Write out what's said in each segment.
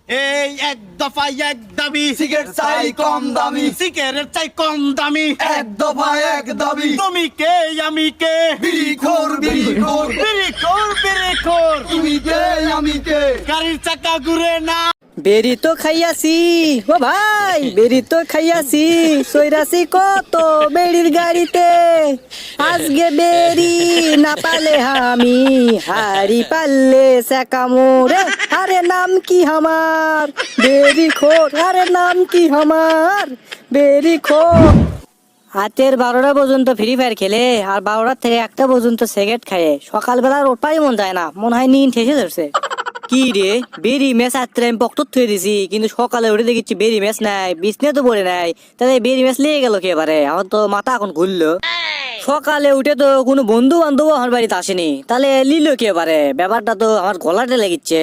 এই এক দফা এক দাবি, সিগারেট চাই কম দামি, সিগারেট চাই কম দামি। এক দফা এক দাবি, তুমি কে আমি কে, বিড়ি খোর বিড়ি খোর, বিড়ি খোর বিড়ি খোর। তুমি কে আমি কে, গাড়ির চাকা ঘুরে না। বেরি তো খাইয়াছি ও ভাই, বেরি তো খাইয়াছি, সইরাছি কত বেড়ির গাড়িতে। আজকে বেরি না পালে আমি হারি পারলে সেকামোরে। আরে নাম কি আমার বেরি খোর, আরে নাম কি আমার বেরি খোর। রাতের 12টা পর্যন্ত ফ্রি ফায়ার খেলে আর 12টা থেকে 1টা পর্যন্ত সিগারেট খায়। সকালবেলা ওঠাই মন যায় না, মনে হয় নিন ঠেসে ধরছে। কি রে বেরি ম্যাচ আত্রে আমি পকটর থুয়ে দিছি, কিন্তু সকালে উঠে দেখছি বেরি ম্যাচ নাই, বিছনে তো পড়ে নাই। তাহলে বেরি ম্যাচ লেগে গেল কে এবারে, আমার তো মাথা এখন ঘুরলো। সকালে উঠে তো কোনো বন্ধু বান্ধব আমার বাড়িতে আসেনি, তাহলে লিলো কে এবারে, ব্যাপারটা তো আমার গলাতে লেগেছে।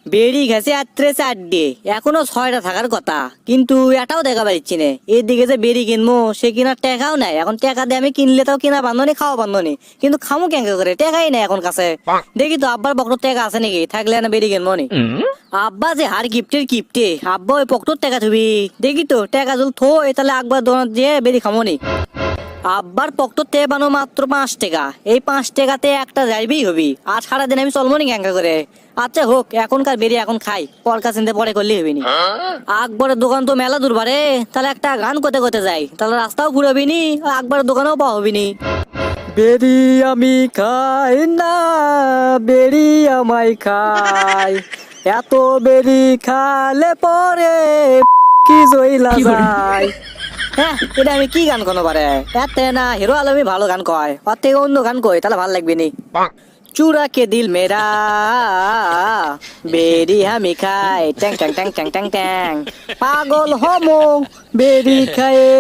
বেড়ি গেছে আত্রে 4ডে, এখনো 6টা থাকার কথা, কিন্তু এটাও দেখা পাচ্ছি না। এদিকে যে বেড়ি কিনবো সে কিনার টাকাও নাই। এখন টাকা দিয়ে আমি কিনলে তাও কিনা বান্ধনি, খাওয়া বান্ধনি, কিন্তু খামো কেন করে, টাকাই নাই এখন কাছে। দেখি তো আব্বার পকেট টাকা আছে নাকি, থাকলে না বেড়ি কিনবো নি। আব্বা যে হার গিফটের গিফটে, আব্বা ওই পকেট টাকা থুবি, দেখি তো টাকা যদি থো তাহলে আকবার দোকান দিয়ে বেড়ি খামো নি। আব্বার পকেট থেকে বানো মাত্র 5 টাকা, এই 5 টাকাতে একটা যাইবেই হবি, আর সারাদিন আমি চলবো নি ক্যাঙ্কা করে। আচ্ছা হোক, এখনকার বেরিয়ে এখন খাই, পরকা চিন্তা পরে করলেই হবি নি। আকবরের দোকান তো মেলা দূর বারে, তাহলে একটা গান করতে করতে যাই, তাহলে রাস্তাও ঘুরাবি নি, আকবরের দোকানেও পাওয়া হবি নি। বেরি আমি খাই না, বেরি আমায় খাই, এত বেরি খালে পরে কি জইলা যায়। হ্যাঁ, এটা আমি কি গান কোনো পারে, এতে না হিরো আলমী ভালো গান কয়, ওর থেকে অন্য গান কয় তাহলে ভালো লাগবে নি। চুরা কে দিল মেরা, বেরি আমি খাই, ট্যাং ট্যাং ট্যাং ট্যাং ট্যাং ট্যাং, পাগল হমো বেরি খায়ে।